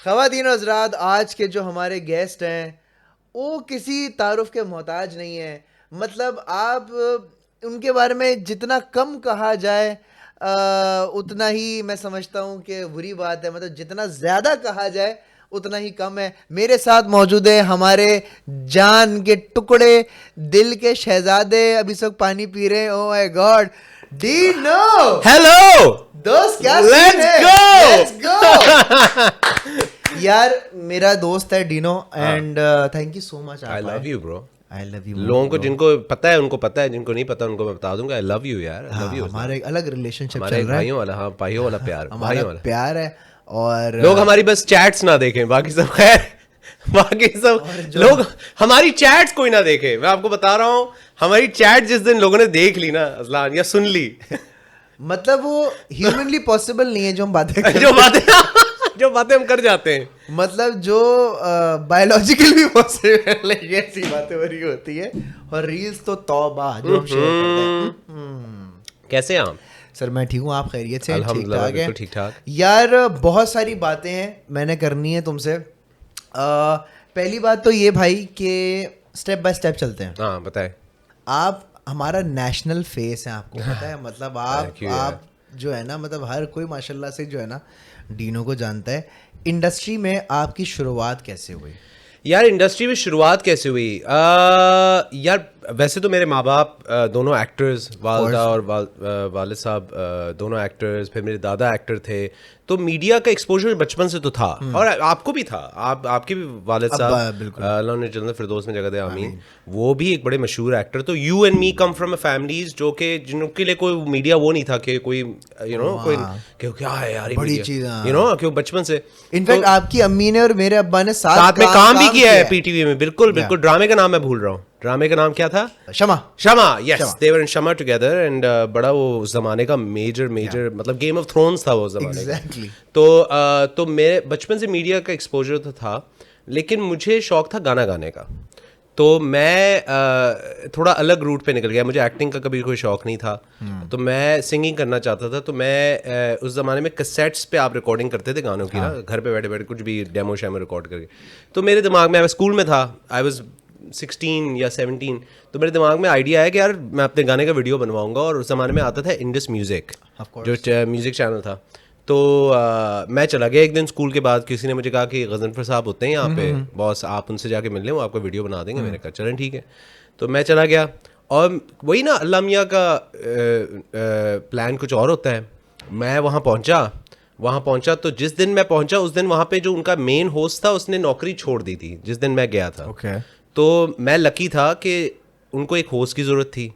ख़वातीन और हज़रात, आज के जो हमारे गेस्ट हैं वो किसी तारुफ के मोहताज नहीं है। मतलब आप उनके बारे में जितना कम कहा जाए उतना ही मैं समझता हूँ कि बुरी बात है। मतलब जितना ज़्यादा कहा जाए उतना ही कम है। मेरे साथ मौजूद है हमारे जान के टुकड़े, दिल के शहजादे, अभी सब पानी पी रहे हैं। Oh my God, Dino. Hello दोस्त, क्या Let's सीन है? go! Let's go! यार मेरा दोस्त है Dino and thank you so much. I love you bro. I love you. लोगों को जिनको पता है उनको पता है, जिनको नहीं पता उनको मैं बता दूंगा। आई लव यू यार, आई लव यू। हमारा एक अलग रिलेशनशिप हमारे चल रहा है, भाइयों वाला, हाँ भाइयों वाला प्यार, हमारा भाइयों वाला प्यार है। और लोग हमारी बस चैट्स ना देखें, बाकी सब खैर। बाकी सब लोग हमारी चैट्स कोई ना देखे। मैं आपको बता रहा हूँ, हमारी चैट जिस दिन लोगों ने देख ली ना अज़लान, या सुन ली, मतलब वो ह्यूमनली पॉसिबल नहीं है जो हम बातें करते जो बातें हम कर जाते हैं। मतलब जो बायोलॉजिकल भी पॉसिबल है, ऐसी बातें हो रही होती है। और रील्स तो तौबा जो हम शेयर करते हैं। कैसे आप? सर मैं ठीक हूँ, आप खैरियत से? ठीक अल्हम्दुलिल्लाह, ठाक है। बिल्कुल ठीक ठाक। यार बहुत सारी बातें हैं मैंने करनी है तुमसे। पहली बात तो ये भाई कि स्टेप बाय स्टेप चलते हैं। हाँ बताए। आप हमारा नेशनल फेस है, आपको पता है। मतलब आप जो है ना, मतलब हर कोई माशाल्लाह से जो है ना डीनो को जानता है। इंडस्ट्री में आपकी शुरुआत कैसे हुई? यार इंडस्ट्री में शुरुआत कैसे हुई? यार वैसे तो मेरे माँ बाप दोनों एक्टर्स, वालदा और वालिद साहब दोनों एक्टर्स, फिर मेरे दादा एक्टर थे। तो मीडिया का एक्सपोजर बचपन से तो था, और आपको भी था। आपके भी वालिद साहब, अल्लाह ने जन्नत फिरदौस में जगह दे, आमीन, वो भी एक बड़े मशहूर एक्टर। तो you and me come from a families जो कि जिनके लिए कोई मीडिया वो नहीं था कि कोई कोई कि क्या है यार बड़ी चीज, क्यों बचपन से। इनफैक्ट आपकी अम्मी ने और मेरे अब्बा ने साथ में काम भी किया है पीटीवी में। बिल्कुल बिल्कुल। ड्रामे का नाम मैं भूल रहा हूँ, ड्रामे का नाम क्या था? Shama. Yes, they were in Shama together. And बड़ा वो उस जमाने का मेजर मतलब गेम ऑफ थ्रोन्स था वो जमाने का। तो मेरे बचपन से मीडिया का एक्सपोजर तो था, लेकिन मुझे शौक था गाना गाने का। तो मैं थोड़ा अलग रूट पे निकल गया। मुझे एक्टिंग का कभी कोई शौक नहीं था, तो मैं सिंगिंग करना चाहता था। तो मैं उस ज़माने में कैसेट्स पे आप रिकॉर्डिंग करते थे गानों की, ना, घर पे बैठे बैठे कुछ भी डेमो शेमो रिकॉर्ड करके। तो मेरे दिमाग में, स्कूल में था, आई वाज 16 या 17, तो मेरे दिमाग में आइडिया है कि यार मैं अपने गाने का वीडियो बनवाऊंगा। और उस ज़माने में आता था इंडस म्यूज़िक, जो म्यूज़िक चैनल था। तो मैं चला गया एक दिन स्कूल के बाद। किसी ने मुझे कहा कि गजनफर साहब होते हैं यहाँ पे बॉस, आप उनसे जाके मिल लें, वो आपका वीडियो बना देंगे। मैंने कहा चलें ठीक है। तो मैं चला गया, और वही ना अल्लाह मियाँ का प्लान कुछ और होता है। मैं वहाँ पहुँचा तो जिस दिन मैं पहुँचा उस दिन वहाँ पे जो उनका मेन होस्ट था उसने नौकरी छोड़ दी थी जिस दिन मैं गया था। तो मैं लकी था कि उनको एक होस्ट की ज़रूरत थी,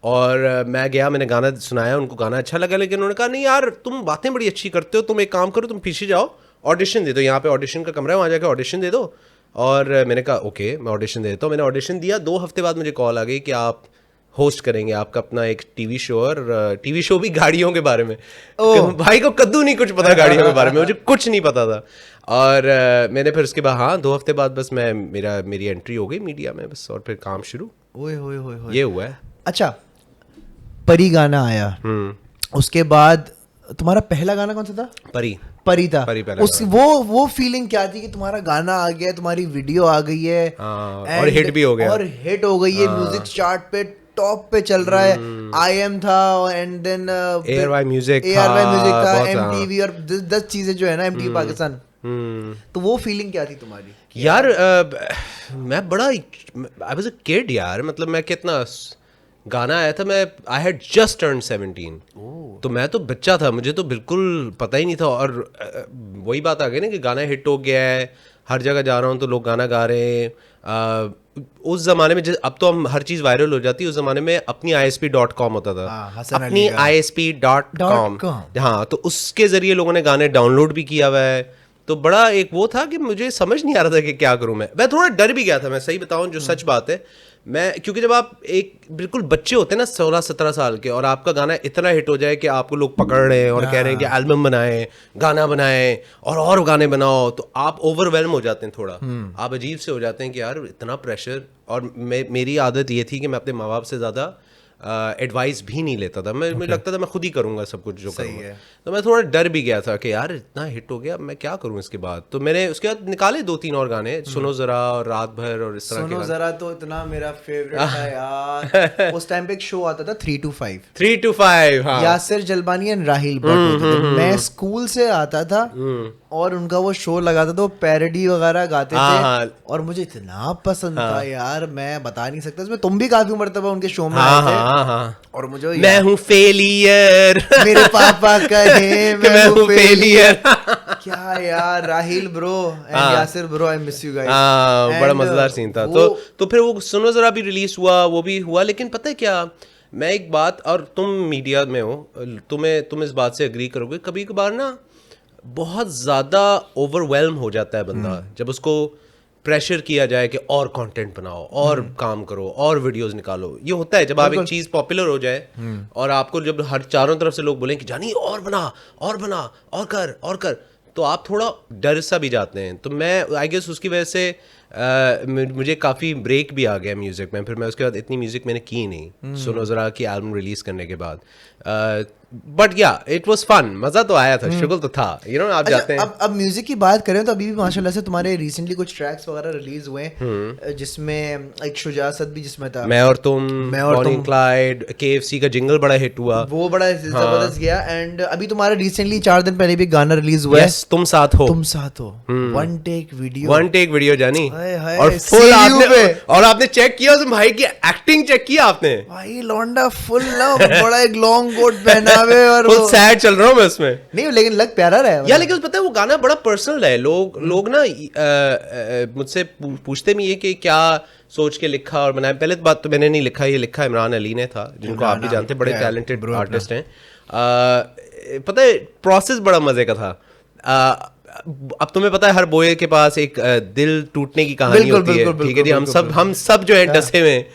और मैं गया, मैंने गाना सुनाया, उनको गाना अच्छा लगा। लेकिन उन्होंने कहा नहीं यार तुम बातें बड़ी अच्छी करते हो, तुम एक काम करो, तुम पीछे जाओ, ऑडिशन दे दो, यहाँ पे ऑडिशन का कमरा है, वहाँ जाके ऑडिशन दे दो। और मैंने कहा ओके मैं ऑडिशन दे देता हूँ। मैंने ऑडिशन दिया, 2 हफ्ते बाद मुझे कॉल आ गई कि आप होस्ट करेंगे आपका अपना एक टीवी शो, और टीवी शो भी गाड़ियों के बारे में। भाई को कद्दू नहीं कुछ पता गाड़ियों के बारे में, मुझे कुछ नहीं पता था। और मैंने फिर उसके बाद, हाँ 2 हफ्ते बाद बस मेरी एंट्री हो गई मीडिया में बस, और फिर काम शुरू। ये हुआ है। अच्छा, परी गाना आया, उसके बाद तुम्हारा पहला गाना कौन सा था? परी था। वो फीलिंग क्या थी कि तुम्हारा गाना आ गया, तुम्हारी वीडियो आ गई है, और हिट भी हो गया, और हिट हो गई है, म्यूजिक चार्ट पे टॉप पे चल रहा है। IM था, एंड देन ARY म्यूजिक था, MTV, और 10 चीजें जो है ना MTV पाकिस्तान। तो वो फीलिंग क्या थी तुम्हारी? यार मैं बड़ा, आई वाज अ किड यार। मतलब मैं कितना, गाना आया था, मैं आई हैड जस्ट टर्न 17, तो मैं तो बच्चा था, मुझे तो बिल्कुल पता ही नहीं था। और वही बात आ गई ना कि गाना हिट हो गया है, हर जगह जा रहा हूँ तो लोग गाना गा रहे हैं। उस ज़माने में अब तो हम हर चीज़ वायरल हो जाती है, उस ज़माने में अपनी ISP.com होता था, अपनी ISP.com। हाँ, तो उसके ज़रिए लोगों ने गाने डाउनलोड भी किया हुआ है। तो बड़ा एक वो था कि मुझे समझ नहीं आ रहा था कि क्या करूँ। मैं थोड़ा डर भी गया था, मैं सही बताऊँ, जो सच बात है। क्योंकि जब आप एक बिल्कुल बच्चे होते हैं ना 16-17 साल के, और आपका गाना इतना हिट हो जाए कि आपको लोग पकड़ रहे हैं और कह रहे हैं कि एल्बम बनाएं, गाना बनाएं, और गाने बनाओ, तो आप ओवरवेल्म हो जाते हैं थोड़ा, आप अजीब से हो जाते हैं कि यार इतना प्रेशर। और मेरी आदत ये थी कि मैं अपने माँ बाप से ज़्यादा एडवाइस भी नहीं लेता था। मुझे लगता था मैं खुद ही करूँगा सब कुछ जो करूँगा। तो मैं थोड़ा डर भी गया था कि यार इतना हिट हो गया, मैं क्या करूँ इसके बाद। तो मैंने उसके बाद निकाले 2-3 और गाने, सुनो ज़रा और रात भर और इस तरह के। सुनो ज़रा तो इतना मेरा फेवरेट था यार। उस टाइम पे एक शो आता था 3 to 5, हाँ। यासिर जलबानी एंड राहिल भट्ट होते थे। मैं स्कूल से आता था और उनका वो शो लगाता था, वो पैरोडी वगैरह गाते थे और मुझे इतना पसंद था यार, मैं बता नहीं सकता। इसमें तुम भी काफी मर्तबा उनके शो में आए थे और मुझे मैं हूँ फेलियर, मेरे पापा कहे मैं हूँ फेलियर। क्या यार, Rahil bro and Yasir bro, I miss you guys. बड़ा मजेदार सीन था। तो फिर वो सुनो जरा भी रिलीज हुआ, वो भी हुआ। लेकिन पता है क्या, मैं एक बात, और तुम मीडिया में हो, तुम इस बात से एग्री करोगे, कभी कभार ना बहुत ज़्यादा ओवरवेल्म हो जाता है बंदा जब उसको प्रेशर किया जाए कि और कंटेंट बनाओ और काम करो और वीडियोस निकालो। ये होता है जब आप एक चीज़ पॉपुलर हो जाए और आपको जब हर चारों तरफ से लोग बोलें कि जानी और बना और कर, तो आप थोड़ा डर सा भी जाते हैं। तो मैं आई गेस उसकी वजह से मुझे काफ़ी ब्रेक भी आ गया म्यूज़िक में। फिर मैं उसके बाद इतनी म्यूज़िक मैंने की नहीं सुनो ज़रा की एल्बम रिलीज़ करने के बाद। बट या इट वाज फन, मज़ा तो आया था, शुगल तो था, यू नो। आप जाते हैं अब म्यूजिक की बात करें तो अभी भी माशाल्लाह से तुम्हारे रिसेंटली कुछ ट्रैक्स वगैरह रिलीज हुए हैं, जिसमें एक शुजासत भी जिसमें था, मैं और तुम, बॉनी एंड क्लाइड, KFC का जिंगल बड़ा हिट हुआ, वो बड़ा जबरदस्त गया। एंड अभी तुम्हारा रिसेंटली 4 दिन पहले भी गाना रिलीज हुआ है, तुम साथ हो। वन टेक वीडियो जानी, और फुल आपने चेक किया उस भाई की एक्टिंग, चेक किया आपने? भाई लौंडा फुल ना बड़ा एक लॉन्ग कोट पहना हुए और फुल सैड चल रहा हूं मैं उसमें। नहीं लेकिन लग प्यारा रहा है यार। लेकिन पता है वो गाना बड़ा पर्सनल है। लोग ना मुझसे पूछते भी ये कि क्या सोच के लिखा और बनाया। पहले बात तो मैंने नहीं लिखा, ये लिखा इमरान अली ने था, जिनको आप भी जानते हैं, बड़े टैलेंटेड आर्टिस्ट हैं। पता है प्रोसेस बड़ा मजे का था। अब तुम्हें पता है हर बोए के पास एक दिल टूटने की कहानी होती है, ठीक है जी। हम सब जो है डसे में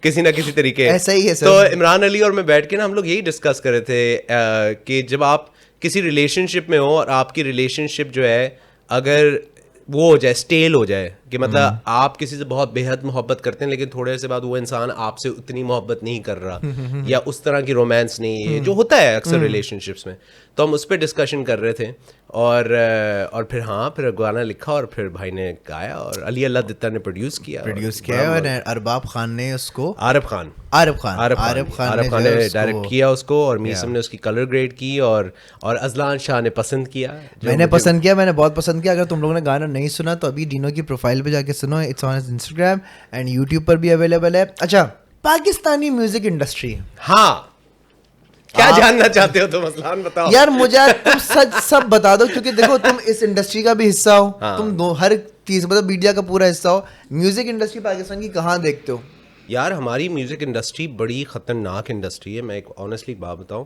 किसी ना किसी तरीके, ऐसा ही है सर। तो इमरान अली और मैं बैठ के ना हम लोग यही डिस्कस कर रहे थे कि जब आप किसी रिलेशनशिप में हो और आपकी रिलेशनशिप जो है अगर वो हो जाए, स्टेल हो जाए, कि मतलब आप किसी से बहुत बेहद मोहब्बत करते हैं लेकिन थोड़े से बाद वो इंसान आपसे उतनी मोहब्बत नहीं कर रहा या उस तरह की रोमांस नहीं है, जो होता है अक्सर रिलेशनशिप्स में। तो हम उस पर डिस्कशन कर रहे थे और फिर गाना लिखा और फिर भाई ने गाया और अली अल्लाह दित्ता ने प्रोड्यूस किया और अरबाब खान ने उसको, आरिफ खान ने डायरेक्ट किया उसको, और मीसम ने उसकी कलर ग्रेड की और अजलान शाह ने पसंद किया। मैंने बहुत पसंद किया। अगर तुम लोगों ने गाना नहीं सुना तो अभी डीनो की प्रोफाइल पे जाके सुनो, it's on Instagram and YouTube पर भी अवेलेबल है। अच्छा, पाकिस्तानी म्यूजिक इंडस्ट्री, हाँ क्या जानना चाहते हो तुम असलान, बताओ यार। मुझे तुम सच सब बता दो, क्योंकि देखो तुम इस इंडस्ट्री का भी हिस्सा हो, तुम हर चीज मतलब मीडिया का पूरा हिस्सा हो। म्यूजिक इंडस्ट्री पाकिस्तान की कहाँ देखते हो? यार हमारी म्यूजिक इंडस्ट्री बड़ी खतरनाक इंडस्ट्री है। मैं एक ऑनेस्टली बात बताऊं,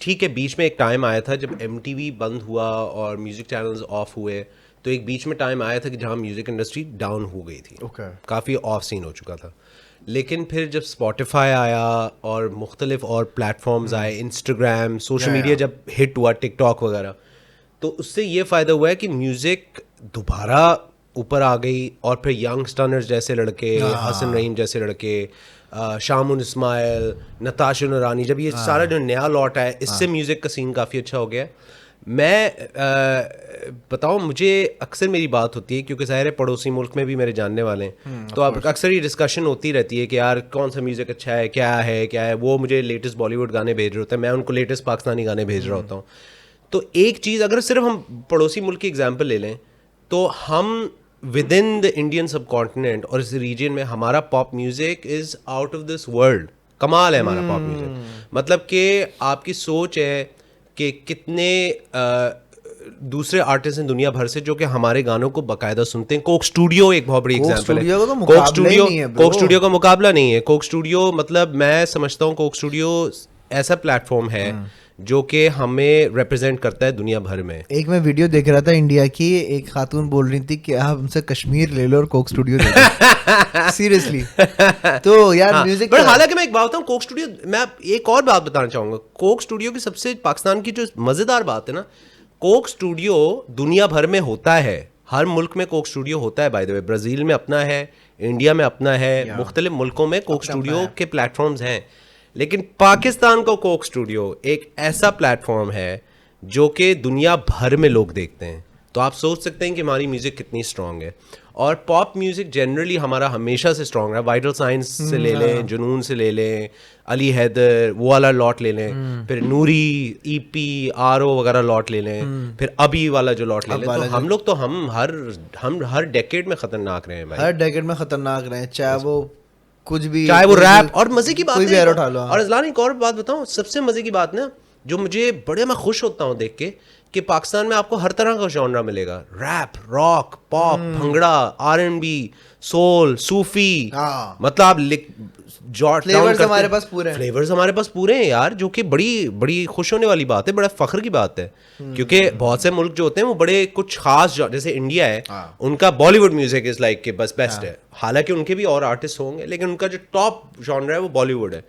ठीक है, बीच में एक टाइम आया था जब MTV बंद हुआ और म्यूजिक चैनल्स ऑफ हुए, तो एक बीच में टाइम आया था कि जहाँ म्यूजिक इंडस्ट्री डाउन हो गई थी, काफ़ी ऑफ सीन हो चुका था। लेकिन फिर जब स्पॉटिफाई आया और मुख्तलिफ और प्लेटफॉर्म्स आए, इंस्टाग्राम, सोशल मीडिया जब हिट हुआ, टिकटॉक वगैरह, तो उससे ये फ़ायदा हुआ है कि म्यूज़िक दोबारा ऊपर आ गई। और फिर यंगस्टर्स जैसे लड़के, हसन रहीम जैसे लड़के, शामुन इस्माइल, नताशा नूरानी, जब ये सारा जो नया लौट है, इससे म्यूज़िक का सीन काफ़ी अच्छा हो गया। मैं बताऊँ, मुझे अक्सर मेरी बात होती है, क्योंकि ज़ाहिर है पड़ोसी मुल्क में भी मेरे जानने वाले हैं, तो अब अक्सर ये डिस्कशन होती रहती है कि यार कौन सा म्यूज़िक अच्छा है, क्या है। वो मुझे लेटेस्ट बॉलीवुड गाने भेज रहे होते हैं, मैं उनको लेटेस्ट पाकिस्तानी गाने भेज रहा होता हूँ। तो एक चीज़, अगर सिर्फ हम पड़ोसी मुल्क की एग्जाम्पल ले लें, तो हम विद इन द इंडियन सब कॉन्टिनेंट और इस रीजन में हमारा pop music is out of this world. कमाल है हमारा पॉप म्यूज़िक। मतलब कि आपकी सोच है कि कितने दूसरे आर्टिस्ट हैं दुनिया भर से जो कि हमारे गानों को बाकायदा सुनते हैं। कोक स्टूडियो एक बहुत बड़ी एग्जांपल है। कोक स्टूडियो का मुकाबला नहीं है। कोक स्टूडियो, मतलब मैं समझता हूँ कोक स्टूडियो ऐसा प्लेटफॉर्म है जो कि हमें रिप्रेजेंट करता है दुनिया भर में। एक मैं वीडियो देख रहा था इंडिया की, एक खातून बोल रही थी कि आप हमसे कश्मीर ले लो और कोक स्टूडियो दे दो। सीरियसली। तो यार म्यूजिक, पर हालांकि मैं एक बात बताऊं, कोक स्टूडियो, मैं एक और बात बताना चाहूंगा। कोक स्टूडियो की सबसे पाकिस्तान की जो मजेदार बात है ना, कोक स्टूडियो दुनिया भर में होता है, हर मुल्क में कोक स्टूडियो होता है बाय द वे, ब्राज़ील में अपना है, इंडिया में अपना है, मुख्तलिफ मुल्कों में कोक स्टूडियो के प्लेटफॉर्म्स हैं, लेकिन पाकिस्तान का कोक स्टूडियो एक ऐसा प्लेटफॉर्म है जो कि दुनिया भर में लोग देखते हैं। तो आप सोच सकते हैं कि हमारी म्यूज़िक कितनी स्ट्रॉन्ग है। और पॉप म्यूज़िक जनरली हमारा हमेशा से स्ट्रॉन्ग है। वाइटल साइंस से ले लें, जुनून से ले लें, अली हैदर वो वाला लॉट ले लें, फिर नूरी, ईपी, आरओ वगैरह लॉट ले लें, फिर अभी वाला जो लॉट ले लें। तो हम लोग तो हम हर डेकेड में खतरनाक रहे हैं भाई, हर डेकेड में खतरनाक रहे हैं, चाहे वो कुछ भी, चाहे वो रैप। और मजे की बात कोई भी एरो उठा लो। और इस्लाम एक और बात बताऊं, सबसे मजे की बात ना जो मुझे बड़े मैं खुश होता हूं देख के कि पाकिस्तान में आपको हर तरह का जॉनरा मिलेगा। Rap, rock, pop, bhangra, R and B, soul, Sufi, मतलब आप फ्लेवर्स हमारे पास पूरे हैं। फ्लेवर्स हमारे पास पूरे हैं यार, जो कि बड़ी खुश होने वाली बात है, बड़ा फख्र की बात है। क्योंकि बहुत से मुल्क जो होते हैं वो बड़े कुछ खास, जैसे इंडिया है, उनका बॉलीवुड म्यूजिक इज लाइक के बस बेस्ट है। हालांकि उनके भी और आर्टिस्ट होंगे, लेकिन उनका जो टॉप जॉनरा है वो बॉलीवुड है।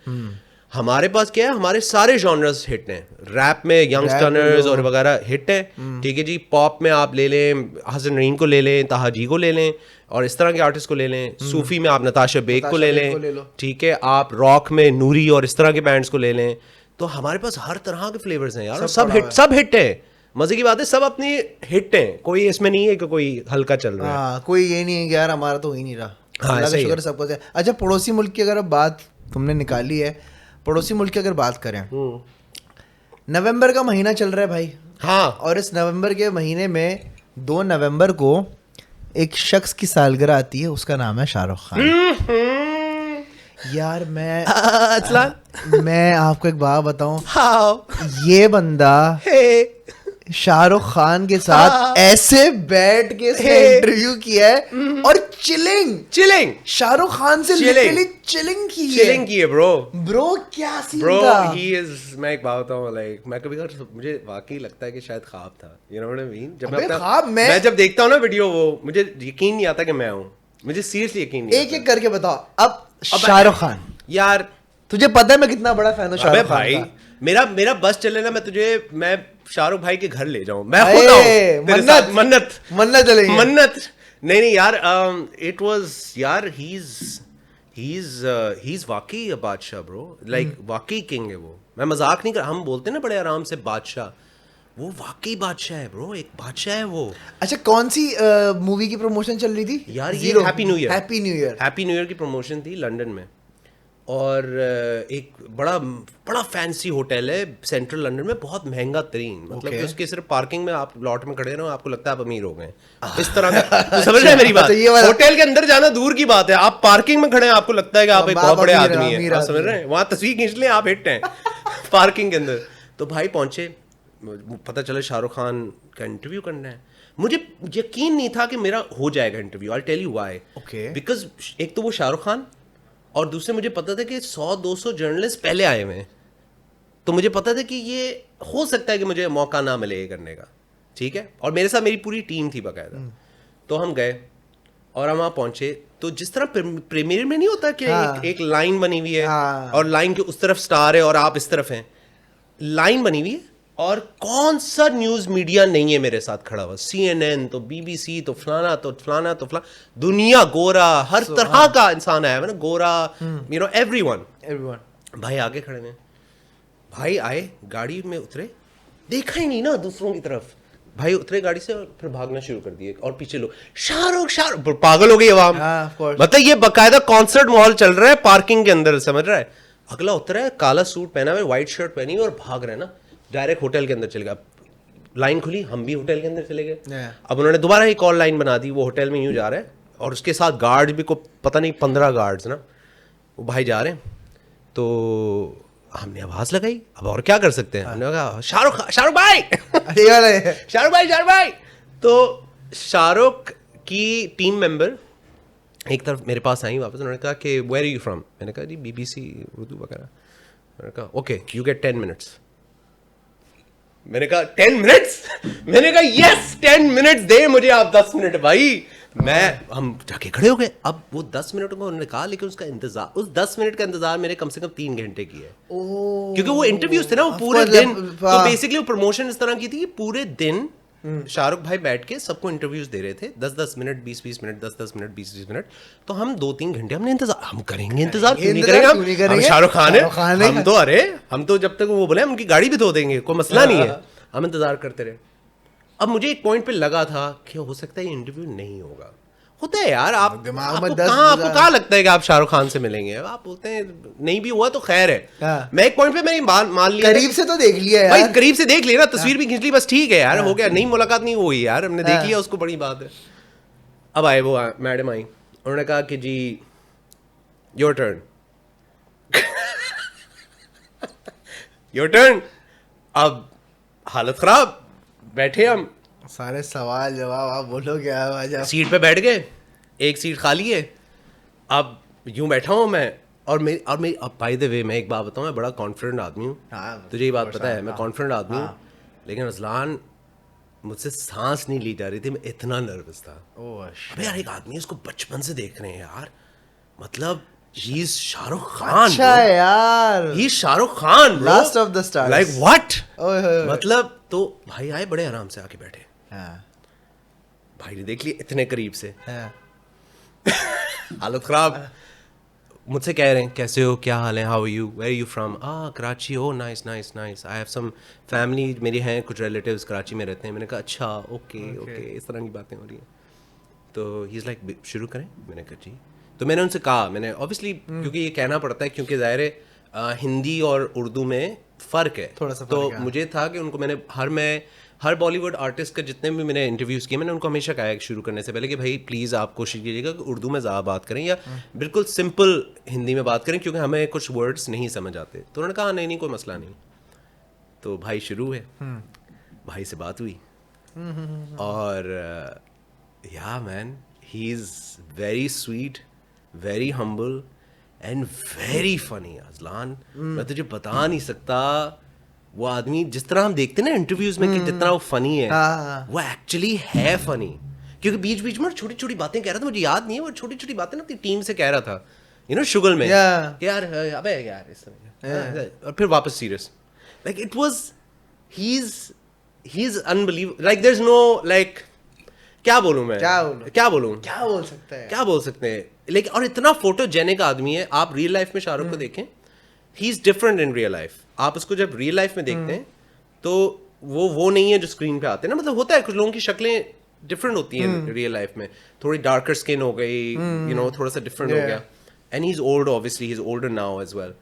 हमारे पास क्या है, हमारे सारे जॉनर्स हिट हैं। रैप में यंगस्टर्स और वगैरह हिट है, ठीक है जी। पॉप में आप ले लें हसन रहीम को ले लें, ताहा जी को ले लें, और इस तरह के आर्टिस्ट को ले लें। सूफी में आप नताशा बेग को ले लें, ठीक है। आप रॉक में नूरी और इस तरह के बैंड्स को ले लें। तो हमारे पास हर तरह के फ्लेवर्स हैं यार, सब हिट है। मजे की बात है, सब अपनी हिट हैं, कोई इसमें नहीं है कि कोई हल्का चल रहा है। कोई ये नहीं है कि यार हमारा तो हो ही नहीं रहा। हाँ, अल्लाह का शुक्र सब कुछ है। अच्छा, पड़ोसी मुल्क की अगर बात तुमने निकाली है, पड़ोसी मुल्क की अगर बात करें, नवंबर का महीना चल रहा है भाई। हाँ, और इस नवंबर के महीने में 2 नवंबर को एक शख्स की सालगिरह आती है, उसका नाम है शाहरुख खान। यार मैं आपको एक बात बताऊं, ये बंदा शाहरुख खान के साथ ऐसे बैठ के इंटरव्यू किया है और चिलिंग शाहरुख खान से लिटरली चिलिंग की है ब्रो क्या सीन था। ही इज, मैं एक बात बताऊं, लाइक मैं कभी मुझे वाकई लगता है कि शायद ख्वाब था, you know what I mean. जब मैं जब देखता हूं ना वीडियो, वो मुझे यकीन नहीं आता कि मैं हूं, मुझे सीरियसली यकीन नहीं। एक करके बताओ। अब शाहरुख खान, यार तुझे पता है मैं कितना बड़ा फैन हूं शाहरुख खान का। मेरा बस चले ना, मैं शाहरुख भाई के घर ले जाऊं, मैं खुद आऊं, मन्नत चलेंगे। मन्नत नहीं यार, इट वाज यार, ही इज वाकई अ बादशाह ब्रो, लाइक वाकई किंग है वो। मैं मजाक नहीं कर, हम बोलते हैं ना बड़े आराम से बादशाह, वो वाकई बादशाह है ब्रो, एक बादशाह है वो। अच्छा, कौन सी मूवी की प्रमोशन चल रही थी यार? ये हैप्पी न्यू ईयर की प्रमोशन थी लंदन में, और एक बड़ा फैंसी होटल है सेंट्रल लंदन में, बहुत महंगा तरीन, मतलब कि उसके सिर्फ पार्किंग में आप लॉट में खड़े रहो, आपको लगता है आप अमीर हो गए, इस तरह का। तो समझ रहे हैं मेरी बात? होटल के अंदर जाना दूर की बात है, आप पार्किंग में खड़े हैं, आपको लगता है कि आप एक बहुत बड़े आदमी हैं, आप समझ रहे हैं? वहां तस्वीर खींच लें, आप हिट हैं पार्किंग के अंदर। तो भाई पहुंचे, पता चला शाहरुख खान का इंटरव्यू करना है। मुझे यकीन नहीं था कि मेरा हो जाएगा interview. I tell you why, because एक तो वो शाहरुख खान, और दूसरे मुझे पता था कि 100-200 जर्नलिस्ट पहले आए हुए हैं, तो मुझे पता था कि ये हो सकता है कि मुझे मौका ना मिले ये करने का, ठीक है। और मेरे साथ मेरी पूरी टीम थी बाकायदा। तो हम गए और हम वहाँ पहुंचे, तो जिस तरह प्रीमियर में नहीं होता कि एक लाइन बनी हुई है, और लाइन के उस तरफ स्टार है और आप इस तरफ हैं, लाइन बनी हुई है, और कौन सा न्यूज मीडिया नहीं है मेरे साथ खड़ा हुआ, CNN तो BBC तो फलाना, दुनिया गोरा, हर तरह का इंसान आया है ना, गोरा, यू नो, एवरीवन भाई आगे खड़े हैं। भाई आए, गाड़ी में उतरे, देखा ही नहीं ना दूसरों की तरफ, भाई उतरे गाड़ी से और फिर भागना शुरू कर दिए, और पीछे लोग शाहरुख, पागल हो गई आवाम। मतलब ये बकायदा कॉन्सर्ट माहौल चल रहा है पार्किंग के अंदर, समझ रहा है। अगला उतरा है, काला सूट पहना हुआ, व्हाइट शर्ट पहनी और भाग रहे ना, डायरेक्ट होटल के अंदर चले गए। लाइन खुली, हम भी होटल के अंदर चले गए। अब उन्होंने दोबारा एक और लाइन बना दी, वो होटल में यूं जा रहा है, और उसके साथ गार्ड भी को पता नहीं 15 गार्ड्स ना, वो भाई जा रहे हैं। तो हमने आवाज लगाई, अब और क्या कर सकते हैं, हमने कहा शाहरुख भाई शाहरुख भाई। तो शाहरुख की टीम मेंबर एक तरफ मेरे पास आई वापस, उन्होंने कहा कि वेयर आर यू फ्रॉम, मैंने कहा जी BBC उर्दू वगैरह। मैंने कहा ओके, यू गेट 10 मिनट्स। मैंने कहा 10 मिनट्स? मैंने कहा यस 10 मिनट्स दे मुझे आप, 10 मिनट भाई। हम जाके खड़े हो गए। अब वो 10 मिनट को उन्होंने कहा, लेकिन उसका इंतजार, उस 10 मिनट का इंतजार मैंने कम से कम 3 घंटे किया है, क्योंकि वो इंटरव्यूज थे ना, वो पूरे दिन। तो बेसिकली वो प्रमोशन इस तरह की थी कि पूरे दिन शाहरुख भाई बैठ के सबको इंटरव्यूज दे रहे थे 10-10 मिनट 20-20 मिनट 10-10 मिनट 20-20 मिनट। तो हम 2-3 घंटे हमने इंतजार, हम करेंगे इंतजार, क्यों नहीं करेंगे हम शाहरुख खान है, हम तो अरे हम तो जब तक वो बोले हम उनकी गाड़ी भी धो देंगे, कोई मसला नहीं है। हम इंतजार करते रहे। अब मुझे एक पॉइंट पे लगा था कि हो सकता है ये इंटरव्यू नहीं होगा। होता है यार, आपको कहाँ लगता है कि आप शाहरुख खान से मिलेंगे? आप बोलते हैं नहीं भी हुआ तो खैर है। मैं एक पॉइंट पे मैंने मान लिया, करीब से तो देख लिया यार, भाई करीब से देख लिया ना, तस्वीर भी खींच ली, बस ठीक है यार, हो गया, नहीं मुलाकात नहीं हुई यार, हमने देख लिया, उसको बड़ी बात है। अब आए वो मैडम आई, उन्होंने कहा कि जी योर टर्न योर टर्न। अब हालत खराब, बैठे हम, सारे सवाल जवाब आप बोलो क्या, सीट पे बैठ गए, एक सीट खाली है। अब यूं बैठा हूँ मैं, और मेरी अब बाय द वे मैं एक बात बताऊँ, मैं बड़ा कॉन्फिडेंट आदमी हूँ, तुझे ये बात पता है, मैं कॉन्फिडेंट आदमी हूँ, लेकिन रज़लान मुझसे सांस नहीं ली जा रही थी, मैं इतना नर्वस था। अबे यार एक आदमी उसको बचपन से देख रहे हैं यार, मतलब ही इज शाहरुख खान। अच्छा यार, he Shahrukh Khan, last of the stars, like what, मतलब तो भाई आए बड़े आराम से आके बैठे। भाई ने देख लिया इतने करीब से, हालत खराब, मुझसे कह रहे हैं कैसे हो, क्या हाल है, how are you, where are you from, Karachi, oh nice nice nice, I have some family, मेरे हैं कुछ रिलेटिव्स कराची में रहते हैं। मैंने कहा अच्छा ओके ओके, इस तरह की बातें हो रही हैं। तो ही इज़ लाइक शुरू करें, मैंने कहा जी। तो मैंने उनसे कहा, मैंने ऑब्वियसली क्योंकि ये कहना पड़ता है क्योंकि ज़ाहिर है हिंदी और उर्दू में फ़र्क है थोड़ा सा, तो मुझे था कि उनको मैंने हर बॉलीवुड आर्टिस्ट के जितने भी मैंने इंटरव्यूज़ किए, मैंने उनको हमेशा कहा है शुरू करने से पहले कि भाई प्लीज़ आप कोशिश कीजिएगा कि उर्दू में ज़्यादा बात करें या बिल्कुल सिंपल हिंदी में बात करें, क्योंकि हमें कुछ वर्ड्स नहीं समझ आते। तो उन्होंने कहा नहीं कोई मसला नहीं। तो भाई शुरू है, भाई से बात हुई, और या man he is very sweet, very humble and very funny. Azlan मैं तुझे बता नहीं सकता, वो आदमी जिस तरह हम देखते हैं ना इंटरव्यूज में कि जितना वो फनी है, वो एक्चुअली है फनी, क्योंकि बीच बीच में छोटी छोटी बातें कह रहा था, मुझे याद नहीं है वो छोटी छोटी बातें ना अपनी टीम से कह रहा था, यू नो शुगल में कि यार अबे यार इस तरह, और फिर वापस serious, like it was he is unbelievable, like there is no like क्या बोलूं मैं, क्या बोल सकते हैं, लेकिन और इतना फोटोजेनिक आदमी है। आप रियल लाइफ में शाहरुख को देखें, he is different in real life. आप उसको जब रियल लाइफ में देखते हैं तो वो नहीं है जो स्क्रीन पे आते हैं ना, मतलब होता है कुछ लोगों की शक्लें डिफरेंट होती हैं रियल लाइफ में, थोड़ी डार्कर स्किन हो गई, यू नो थोड़ा सा डिफरेंट हो गया, and he is old, obviously he is older now as well,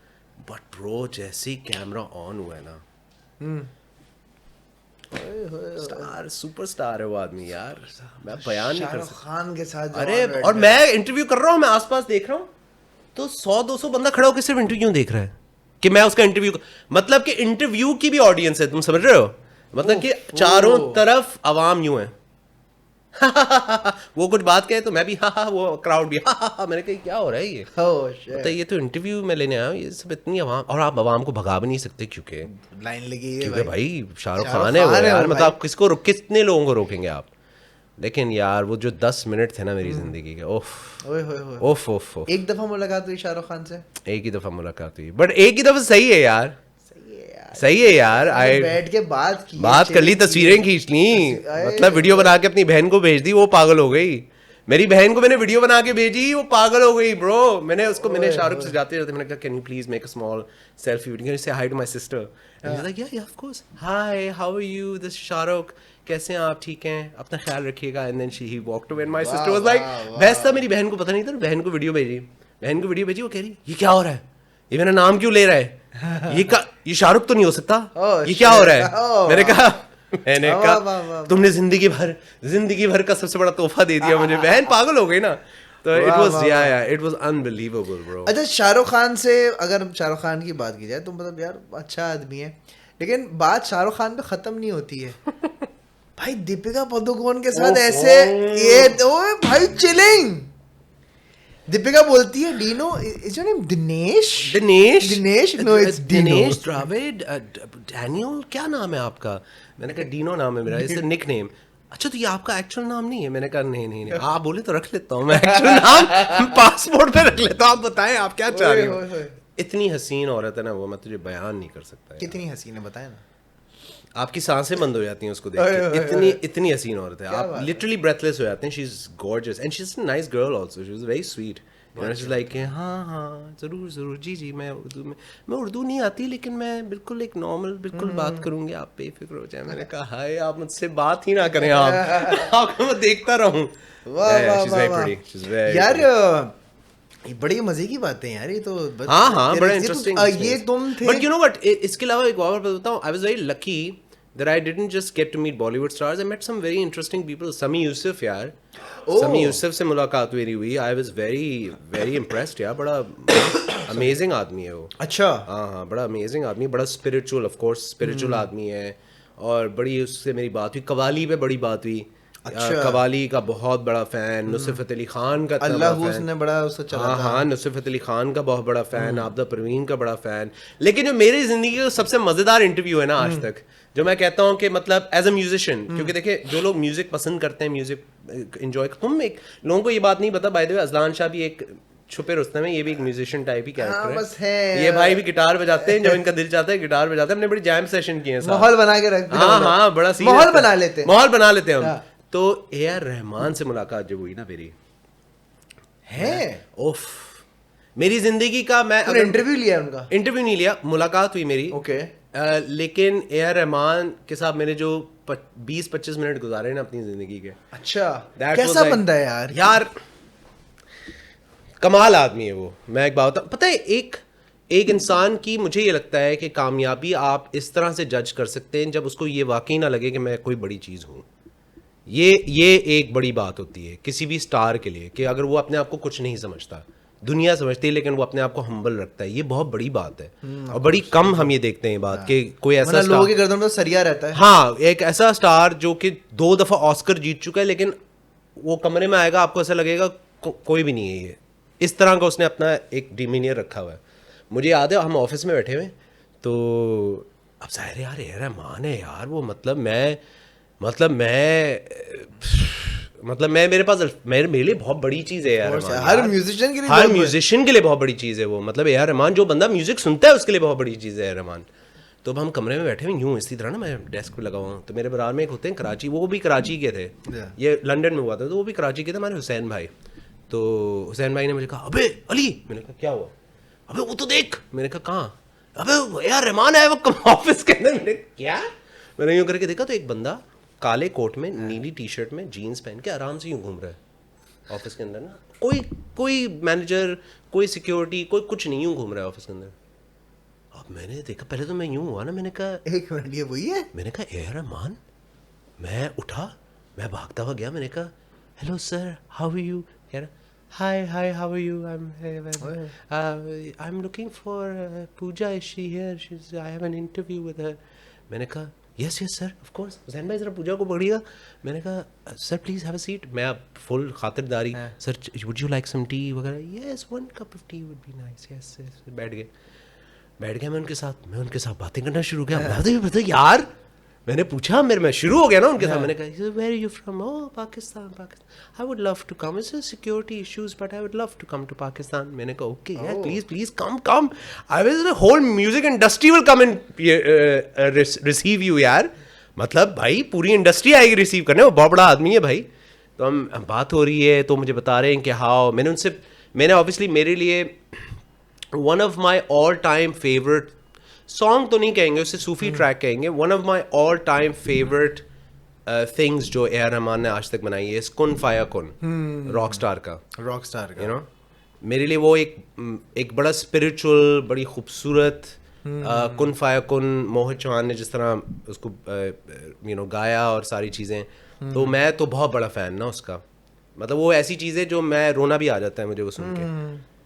but bro जैसे ही कैमरा ऑन हुआ है ना, स्टार सुपरस्टार है वो आदमी यार, मैं बयान नहीं कर सकता खान के साथ। अरे और मैं इंटरव्यू कर रहा हूँ, मैं आसपास देख रहा हूँ तो 100-200 बंदा खड़ा होकर सिर्फ इंटरव्यू देख रहा है कि मैं उसका इंटरव्यू, मतलब कि इंटरव्यू की भी ऑडियंस है, तुम समझ रहे हो, मतलब कि चारों तरफ आवाम यूं है वो कुछ बात कहे तो मैं भी वो क्राउड भी मैंने कहा क्या हो रहा है ये, तो ये तो इंटरव्यू में लेने आया हूँ, ये सब इतनी आवाम, और आप आवाम को भगा भी नहीं सकते क्योंकि लाइन लगी है भाई शाहरुख खान है वो यार, मतलब आप कितने लोगों को रोकेंगे आप। लेकिन यार वो जो 10 मिनट थे ना मेरी जिंदगी के, ओफ एक दफा मुलाकात हुई शाहरुख खान से, एक ही दफा मुलाकात हुई, बट एक ही दफा सही है यार, सही है यार, बैठ के बात कर ली, तस्वीरें खींच ली, मतलब वीडियो बना के अपनी बहन को भेज दी, वो पागल हो गई। मेरी बहन को मैंने वीडियो बना के भेजी, वो पागल हो गई ब्रो। मैंने शाहरुख से जाते जाते मैंने कहा can you please make a small selfie video, can you say hi to my sister, and he is like yeah of course, hi how are you, this Shahrukh, कैसे हैं आप, ठीक हैं, अपना ख्याल रखिएगा, and then he walked away and my sister was like, वैसा मेरी बहन को पता नहीं था, बहन को वीडियो भेजी, वो कह रही ये क्या हो रहा है, ये मेरा नाम क्यों ले रहा है, ये शाहरुख तो नहीं हो सकता, ये क्या हो रहा है। मैंने कहा तुमने जिंदगी भर का सबसे बड़ा तोहफा दे दिया मुझे, बहन पागल हो गई ना। तो इट वाज अनबिलीवेबल ब्रो। अच्छा शाहरुख खान से, अगर शाहरुख खान की बात की जाए तो मतलब यार अच्छा आदमी है, लेकिन बात शाहरुख खान पे खत्म नहीं होती है भाई दीपिका पादुकोण के साथ ऐसे, ये भाई चिलिंग, दीपिका बोलती है Dino, is your name Dinesh, no it's Dinesh Dravid, Daniel क्या नाम है आपका, मैंने कहा डीनो नाम है मेरा, इट्स अ निकनेम। अच्छा तो ये आपका एक्चुअल नाम नहीं है, मैंने कहा नहीं आप बोले तो रख लेता हूँ मैं एक्चुअल नाम पासपोर्ट पे रख लेता हूँ, आप बताएं आप क्या चाह रहे हो। इतनी हसीन औरत है ना वो, मैं तुझे बयान नहीं कर सकता। कितनी हसीन है बताए ना। आपकी सांसें बंद हो जाती हैं उसको देख के, इतनी हसीन औरत है, आप लिटरली ब्रेथलेस हो जाते हैं. She is gorgeous and she is a nice girl also, she is very sweet. She is like हाँ ज़रूर जी मैं उर्दू नहीं आती लेकिन मैं बिल्कुल एक नॉर्मल बिल्कुल बात करूंगी, आप बेफिक्र हो जाए. मैंने कहा हाय आप मुझसे बात ही ना करें, आप आपको मैं देखता रहूं. यार ये बड़ी मजे की बातें हैं यार, ये तो हाँ बड़ा इंटरेस्टिंग. ये तुम थे. बट यू नो व्हाट, इसके अलावा एक और बात बताऊं, I was very lucky that I didn't just get to meet Bollywood stars. I met some very interesting people. Sami Yusuf यार, Sami Yusuf से मुलाकात मेरी हुई. I was very impressed यार. बड़ा amazing आदमी है वो. अच्छा. हाँ बड़ा amazing आदमी, बड़ा spiritual, of course spiritual आदमी है. और बड़ी उससे मेरी बात हुई, कवाली पे बड़ी बात हुई. अच्छा. कवाली का बहुत बड़ा फैन, नुसरत अली खान का अल्लाह ने बड़ा उसको चला. हाँ नुसरत अली खान का बहुत बड़ा फैन, आबदा परवीन का बड़ा फैन. लेकिन जो मेरी जिंदगी का सबसे मजेदार इंटरव्यू है ना आज तक, जो मैं कहता हूँ कि मतलब एज अ म्यूजिशियन, क्योंकि देखिए जो लोग म्यूजिक पसंद करते हैं, म्यूजिक एंजॉय, हम एक लोगों को ये बात नहीं पता, bye the way Azlan Shah भी एक छुपे रुस्तम है, ये भी एक म्यूजिशियन टाइप ही कैरेक्टर बस है. ये भाई भी गिटार बजाते हैं, जब इनका दिल चाहता है गिटार बजाते हैं. हमने बड़ी जैम सेशन किए हैं, माहौल बना के रखते हैं. हाँ बड़ा माहौल बना लेते हैं हम. तो A.R. रहमान से मुलाकात जब हुई ना मेरी, है उफ, मेरी जिंदगी का, मैं इंटरव्यू लिया उनका? इंटरव्यू नहीं लिया, मुलाकात हुई मेरी. ओके. लेकिन A.R. रहमान के साथ मैंने जो 20-25 मिनट गुजारे ना अपनी जिंदगी के. अच्छा. कैसा बंदा है यार कमाल आदमी है वो. मैं एक बात पता है, एक इंसान की मुझे ये लगता है कि कामयाबी आप इस तरह से जज कर सकते हैं जब उसको ये वाकई ना लगे कि मैं कोई बड़ी चीज़ हूँ. ये एक बड़ी बात होती है किसी भी स्टार के लिए, कि अगर वो अपने आप को कुछ नहीं समझता, दुनिया समझती है लेकिन वो अपने आप को हम्बल रखता है. ये बहुत बड़ी बात है. और बड़ी कम हम ये देखते हैं बात कि कोई ऐसा स्टार, लोगों के गर्दन में सरिया रहता है. हाँ, एक ऐसा स्टार जो कि 2 दफ़ा ऑस्कर जीत चुका है, लेकिन वो कमरे में आएगा आपको ऐसा लगेगा कोई भी नहीं है ये. इस तरह का उसने अपना एक डिमीनियर रखा हुआ है. मुझे याद है हम ऑफिस में बैठे हुए, तो अब जाहिर यार रहमान है यार वो, मैं मेरे पास मेरे लिए बहुत बड़ी चीज़ है यार. हर म्यूजिशियन के लिए बहुत बड़ी चीज़ है वो. मतलब A.R. रहमान, जो बंदा म्यूजिक सुनता है उसके लिए बहुत बड़ी चीज़ है A.R. रहमान. तो अब हम कमरे में बैठे हुए यूँ इसी तरह ना, मैं डेस्क पे लगा हुआ हूँ, तो मेरे बराबर में एक होते हैं कराची, वो भी कराची के थे. ये लंदन में हुआ था, तो वो भी कराची के थे, हमारे हुसैन भाई. तो हुसैन भाई ने मुझे कहा अबे अली, मैंने कहा क्या हुआ? अबे वो तो देख. मैंने कहा कहाँ? अबे A.R. रहमान है वो ऑफिस के अंदर. मैंने क्या? मैंने यूँ करके देखा तो एक बंदा काले कोट में, नीली टी शर्ट में, जीन्स पहन के आराम से यूँ घूम रहा है ऑफिस के अंदर ना. कोई मैनेजर, कोई सिक्योरिटी, कोई कुछ नहीं, यूँ घूम रहा है ऑफिस के अंदर. अब मैंने देखा, पहले तो मैं यूँ हुआ ना, मैंने कहा एक मिनट ये वही है. मैंने कहा A.R. रहमान. मैं उठा, मैं भागता हुआ गया, मैंने कहा hello sir, how are you? कह रहा hi how are you? I am looking for Pooja, is she here? I have an interview with her. मैंने कहा yes sir of course. Hussain भाई जरा पूजा को पकड़िएगा. मैंने कहा sir please have a seat. मैं अब फुल खातिरदारी, sir would you like some tea वगैरह? Yes 1 cup of tea would be nice. Yes. बैठ गया मैं उनके साथ बातें करना शुरू किया. बता यार, मैंने पूछा, मैं शुरू हो गया ना उनके साथ. मैंने कहा where are you from? Oh Pakistan. I would love to come. It's security issues but I would love to come to Pakistan. मैंने कहा ओके यार, please come. I was the whole music industry will come and receive you यार. मतलब भाई पूरी industry आएगी receive करने, वो बहुत बड़ा आदमी है भाई. तो हम बात हो रही है, तो मुझे बता रहे हैं कि हाउ, मैंने ऑब्वियसली मेरे लिए one of my all time favourite song तो नहीं कहेंगे, उसे सूफी ट्रैक कहेंगे, one of my all time favourite things जो A.R. रहमान ने आज तक बनाई है, कुन फाया कुन, रॉक स्टार का यू नो. मेरे लिए वो एक बड़ा स्पिरिचुअल, बड़ी खूबसूरत कुन फाया कुन, मोहित चौहान ने जिस तरह उसको गाया और सारी चीज़ें, तो मैं तो बहुत बड़ा फ़ैन ना उसका. मतलब वो ऐसी चीज़ है जो मैं रोना भी आ जाता है मुझे वो सुन के.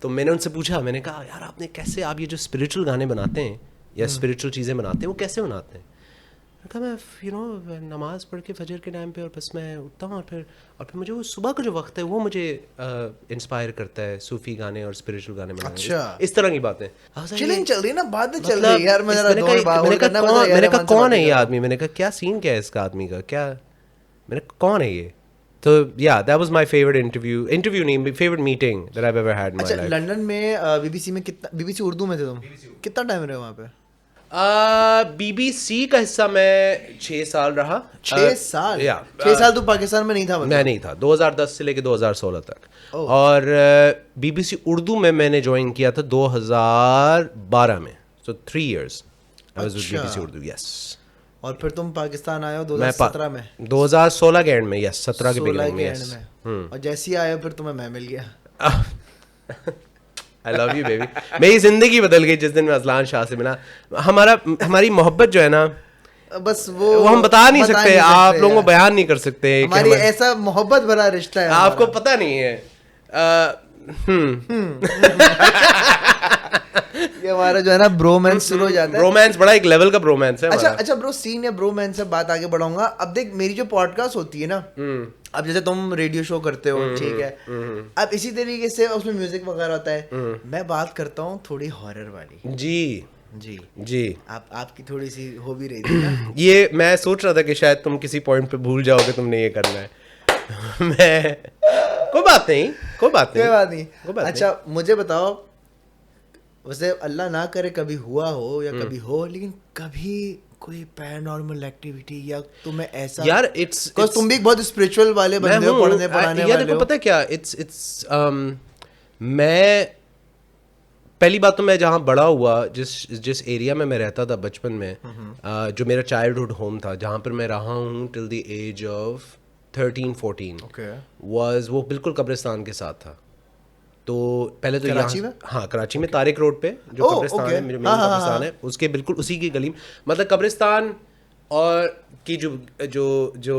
तो मैंने उनसे पूछा, मैंने कहा यार आपने कैसे, आप ये जो स्पिरिचुअल गाने बनाते हैं या स्पिरिचुअल चीज़ें बनाते हैं, वो कैसे बनाते हैं? कहा मैं नमाज पढ़ के फजर के टाइम पे, और बस मैं उठता हूँ, और फिर मुझे वो सुबह का जो वक्त है वो मुझे इंस्पायर करता है सूफी गाने और स्पिरिचुअल गाने बनाने. अच्छा, इस तरह की बातें चलिए चल रही ना, बातें चल रही है यार. मैंने कहा कौन है ये आदमी? मैंने कहा क्या सीन क्या है इसका आदमी का, क्या, मैंने कहा कौन है ये? तो yeah, that was my favorite interview नहीं, favorite meeting that I've ever had in my life. London में BBC में कितना, BBC उर्दू में थे तुम? कितना टाइम रहे वहाँ पे? बीबीसी का हिस्सा मैं 6 साल रहा। 6 साल? या 6 साल तो पाकिस्तान में नहीं था? मैं नहीं था, 2010 से लेके 2016 तक। ओह। और बीबीसी उर्दू में मैंने ज्वाइन किया था 2012 में, सो 3 years I was with BBC Urdu. Yes. और फिर तुम पाकिस्तान आए हो मैं 2017 में? 2016 के एंड में, यस, 17 के 16 बिगिनिंग के में, एंड यस। में। और जैसे ही आए हो फिर तुम्हें मैं मिल गया। I love you baby. मेरी जिंदगी बदल गई जिस दिन मैं अजलान शाह से मिला। हमारी मोहब्बत जो है ना, बस वो हम बता नहीं सकते, आप लोगों को बयान नहीं कर सकते। हमारी ऐसा मोहब्बत भरा रिश्ता है। आपको पता नहीं है। ये हमारा जो है ना ब्रोमांस शुरू हो जाता है। ब्रोमांस बड़ा एक लेवल का ब्रोमांस है अच्छा हमारा। अच्छा ब्रो, सीन या ब्रोमांस से बात आगे बढ़ाऊंगा। अब देख, मेरी जो पॉडकास्ट होती है ना, अब जैसे तुम रेडियो शो करते हो, ठीक है, अब इसी तरीके से उसमें म्यूजिक वगैरह होता है, मैं बात करता हूँ थोड़ी हॉरर वाली। जी जी जी। आपकी थोड़ी सी हो भी रही थी ना। ये मैं सोच रहा था कि शायद तुम किसी पॉइंट पे भूल जाओगे तुमने ये करना है। मैं कोई बात नहीं, कोई बात नहीं, कोई बात नहीं। कोई बात अच्छा मुझे बताओ, वैसे अल्लाह ना करे कभी हुआ हो या कभी हो, लेकिन कभी कोई पैरानॉर्मल एक्टिविटी या तुम्हें ऐसा? यार इट्स तुम भी एक बहुत स्पिरिचुअल वाले बंदे हो, पढ़ने पढ़ाने यार वाले देखो हो। पता है क्या, इट्स मैं पहली बात तो मैं जहाँ बड़ा हुआ, जिस एरिया में मैं रहता था बचपन में, जो मेरा चाइल्डहुड होम था, जहाँ पर मैं रहा हूँ till the age of 13-14, was वो बिल्कुल कब्रिस्तान के साथ था। तो पहले तो कराची में? हाँ, कराची में तारिक रोड पे जो कब्रिस्तान है, जो मेन कब्रिस्तान है, उसके बिल्कुल उसी की गली, मतलब कब्रिस्तान और की जो जो जो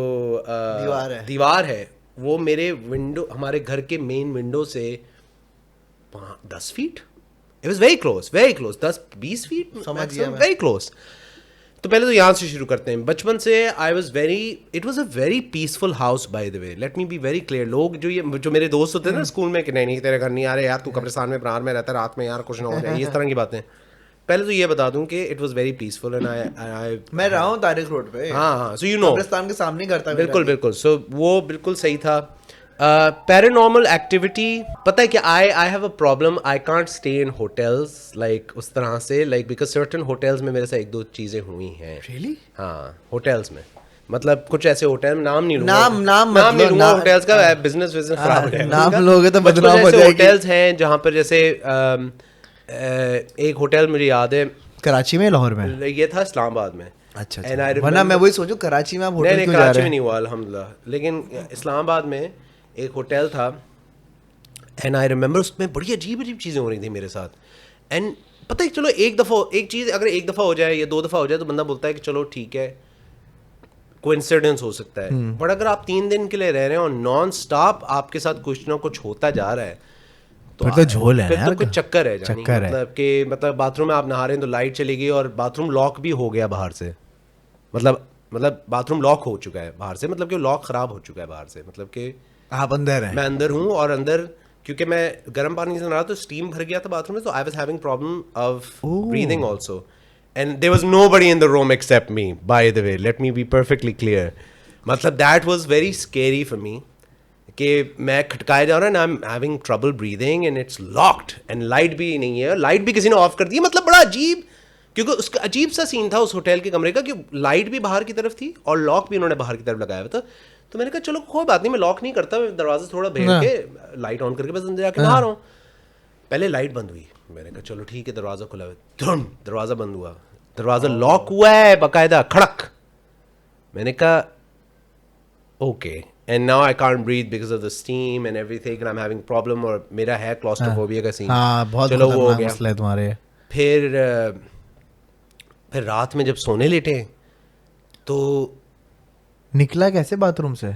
दीवार है वो मेरे विंडो, हमारे घर के मेन विंडो से 10 feet, it was very close, 10-20 feet, समझ गया, वेरी क्लोज। तो पहले तो यहाँ से शुरू करते हैं। बचपन से it was a very peaceful house, bye the way, let me be very clear. लोग जो मेरे दोस्त होते हैं ना स्कूल में कि नहीं तेरे घर नहीं आ रहे यार, तू कब्रिस्तान में प्राण में रहता है, रात में यार कुछ ना हो जाए, इस तरह की बातें। पहले तो ये बता दूं कि it was very peaceful and I मैं रहा हूँ तारिक रोड पे। हाँ, सो यू नो, कब्रिस्तान के सामने घर था। बिल्कुल। सो वो बिल्कुल सही था। पैरानॉर्मल एक्टिविटी, पता है कि I have a problem, I can't stay in hotels like उस तरह से, लाइक बिकॉज सर्टेन होटल्स में मेरे से 1-2 चीज़ें हुई हैं। Really? हाँ, होटल्स में, मतलब कुछ ऐसे होटल, नाम नहीं लूंगा, नाम नहीं लूंगा होटल्स का, बिजनेस खराब हो जाएगा, नाम लोगे तो बदनाम हो जाएगी। होटल्स हैं जहाँ पर जैसे एक होटल मुझे याद है, कराची में, लाहौर में? ये था इस्लामाबाद में। अच्छा, वरना मैं वही सोचूं कराची में आप होटल क्यों जा रहे हैं? कराची में नहीं हुआ अल्हम्दुलिल्लाह, लेकिन इस्लामाबाद में एक होटल था एंड आई रिमेंबर उसमें बड़ी अजीब चीज़ें हो रही थी मेरे साथ। एंड पता है, चलो एक चीज़ अगर एक दफ़ा हो जाए या 2 दफ़ा हो जाए तो बंदा बोलता है कि चलो ठीक है, कोइंसिडेंस हो सकता है, बट अगर आप 3 दिन के लिए रह रहे हैं और नॉन स्टॉप आपके साथ कुछ ना कुछ होता जा रहा है तो झोल है, फिर तो कुछ चक्कर है, चक्कर है। मतलब कि बाथरूम में आप नहा रहे हैं तो लाइट चली गई और बाथरूम लॉक भी हो गया बाहर से, मतलब बाथरूम लॉक हो चुका है बाहर से, मतलब कि लॉक खराब हो चुका है बाहर से, मतलब कि आप अंदर हैं, मैं अंदर हूँ, और अंदर क्योंकि मैं गर्म पानी से नहा रहा तो स्टीम भर गया था बाथरूम में, तो I was having problem of breathing also, and there was nobody in the room except me, by the way, let me be perfectly clear. मतलब that was very scary for me कि मैं खटकाया जा रहा है ना, I am having trouble breathing and it's locked, and light भी नहीं है, लाइट भी किसी ने ऑफ कर दी, मतलब बड़ा अजीब, क्योंकि उसका अजीब सा सीन था उस होटल के कमरे का कि लाइट भी बाहर की तरफ थी और लॉक भी उन्होंने बाहर की तरफ लगाया हुआ था। तो मैंने कहा चलो कोई बात नहीं, मैं लॉक नहीं करता, मैं दरवाजा थोड़ा भेज के लाइट ऑन करके बस अंदर जाके नहा रहा हूँ। पहले लाइट बंद हुई, मैंने कहा चलो ठीक है, दरवाजा खुला हुआ, दरवाजा बंद हुआ, दरवाजा लॉक हुआ है बाकायदा, खड़क। मैंने कहा okay, and now I can't breathe because of the steam and everything, and I am having problem, और मेरा है क्लॉस्ट्रोफोबिया का सीन। बहुत चलो वो हो गया मसला है तुम्हारे। फिर रात में जब सोने लेटे तो निकला कैसे बाथरूम से?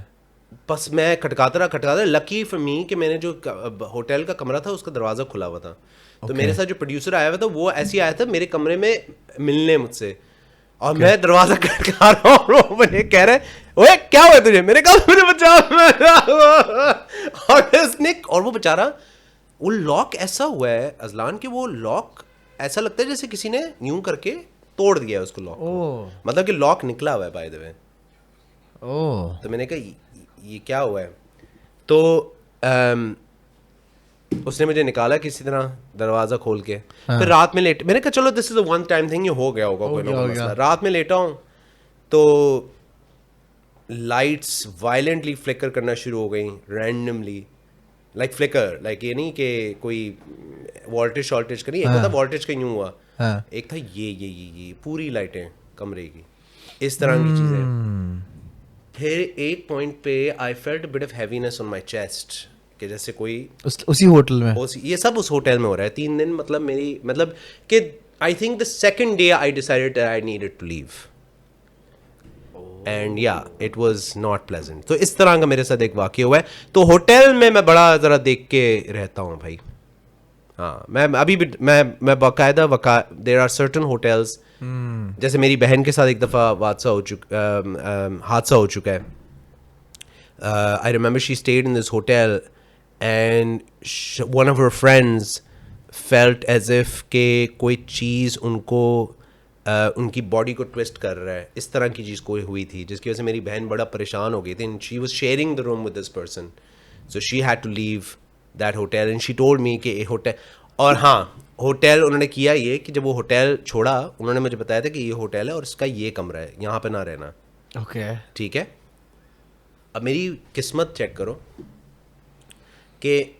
बस मैं खटकाता रहा। लकी फॉर मी कि मैंने जो होटल का कमरा था उसका दरवाज़ा खुला हुआ था, तो मेरे साथ जो प्रोड्यूसर आया हुआ था वो ऐसे ही आया था मेरे कमरे में मिलने मुझसे, और मैं दरवाज़ा खटका रहा हूँ, वो मुझे कह रहे ओए क्या हुआ तुझे, मैंने कहा मुझे बचाओ, और वो बेचारा, वो लॉक ऐसा हुआ है अजलान कि वो लॉक ऐसा लगता है जैसे किसी ने यूं करके तोड़ दिया है उसको, लॉक मतलब कि लॉक निकला हुआ है बाय द वे। तो मैंने कहा ये क्या हुआ है, तो उसने मुझे निकाला किसी तरह दरवाज़ा खोल के, फिर रात में लेट, मैंने कहा चलो this is a one time thing, ये हो गया होगा कोई ना कोई मसला। रात में लेटा हूँ तो लाइट्स वायलेंटली फ्लिकर करना शुरू हो गई रैंडमली, लाइक फ्लिकर, लाइक ये नहीं कि कोई वोल्टेज शॉर्टेज करी, एक होता वोल्टेज का यूँ हुआ, एक था ये पूरी लाइटें कमरे की, इस तरह की चीज़ें। फिर एक पॉइंट पे I felt bit of heaviness on my chest, कि जैसे कोई उसी होटल में, ये सब उस होटल में हो रहा है 3 दिन, मतलब मेरी मतलब कि I think the second day I decided that I needed to leave and या इट वाज नॉट प्लेजेंट। तो इस तरह का मेरे साथ एक वाक़या हुआ है। तो होटल में मैं बड़ा ज़रा देख के रहता हूँ भाई। हाँ, मैं अभी भी मैं बाकायदा देयर आर सर्टन होटल्स, जैसे मेरी बहन के साथ एक दफ़ा हादसा हो चुका है। I remember she stayed in this hotel and one of her friends felt as if के कोई चीज़ उनको उनकी बॉडी को ट्विस्ट कर रहा है, इस तरह की चीज़ कोई हुई थी, जिसकी वजह से मेरी बहन बड़ा परेशान हो गई थी। And she was sharing the room with this person, so she had to leave that hotel and she told me कि होटल, और हाँ होटल उन्होंने किया ये कि जब वो होटल छोड़ा उन्होंने मुझे बताया था कि ये होटल है और इसका ये कमरा है, यहाँ पे ना रहना। ओके, ठीक है। अब मेरी किस्मत चेक करो कि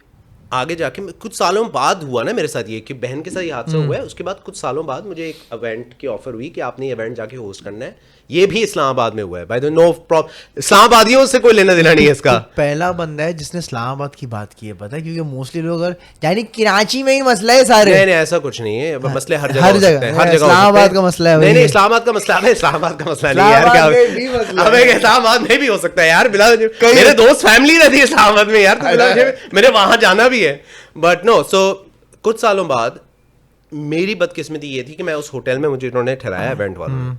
आगे जाके कुछ सालों बाद हुआ ना मेरे साथ ये, कि बहन के साथ ये हादसा हुआ है, उसके बाद कुछ सालों बाद मुझे एक इवेंट की ऑफर हुई कि आपने ये इवेंट जाके होस्ट करना है, ये भी इस्लामाबाद में हुआ है। बाय द नो प्रॉब्लम, इस्लामाबादियों से कोई लेना देना नहीं है इसका। पहला बंदा है जिसने इस्लामाबाद की बात की है, पता है, क्योंकि मोस्टली लोग यानी कराची में ही मसला है सारे। नहीं ऐसा कुछ नहीं है, मसले हर जगह हर जगह इस्लामाबाद का मसला है। नहीं इस्लामाबाद का मसला है, इस्लामाबाद का मसला नहीं यार, क्या अब इस्लामाबाद में भी हो सकता है यार, बिला मेरे दोस्त फैमिली रहती है इस्लामाबाद में यार, मेरे वहां जाना भी है। बट नो, सो कुछ सालों बाद मेरी बदकिस्मती ये थी कि मैं उस होटल में, मुझे इन्होंने ठहराया इवेंट वालों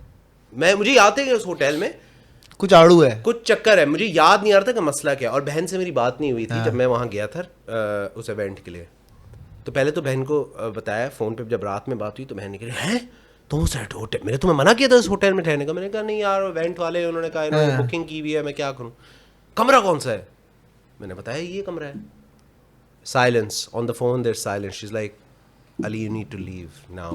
ने, मुझे याद है कि उस होटल में कुछ आड़ू है, कुछ चक्कर है, मुझे याद नहीं आ रहा था कि मसला क्या। और बहन से मेरी बात नहीं हुई थी जब मैं वहाँ गया था उस इवेंट के लिए। तो पहले तो बहन को बताया फ़ोन पे, जब रात में बात हुई तो बहन ने कहा है तो उस होटल, मैंने तुम्हें मना किया था उस होटल में ठहरने का। मैंने कहा नहीं यार, इवेंट वाले उन्होंने कहा इन्होंने बुकिंग की हुई है, मैं क्या करूँ। कमरा कौन सा है? मैंने बताया ये कमरा है। Silence on the phone, there's silence. She's like, Ali, you need to leave now.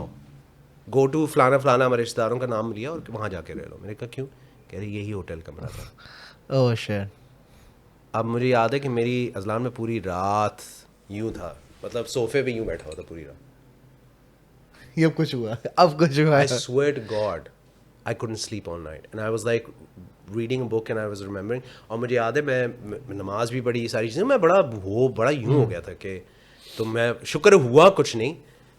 Go to फलाना फलाना, हमारे रिश्तेदारों का नाम लिया और वहाँ जाके रह लो। मैंने कहा क्यों? कह रही यही होटल कमरा था। Oh shit. अब मुझे याद है कि मेरी अजलान में पूरी रात यूँ था, मतलब सोफे पे यूँ बैठा हुआ था पूरी रात। ये कुछ हुआ, अब कुछ हुआ। I swear to God, I couldn't sleep all night, and I was like reading a book and I was remembering। और मुझे याद है मैं नमाज भी पढ़ी, सारी चीज़ें, मैं बड़ा यूँ हो गया था कि, तो मैं शुक्र हुआ कुछ नहीं,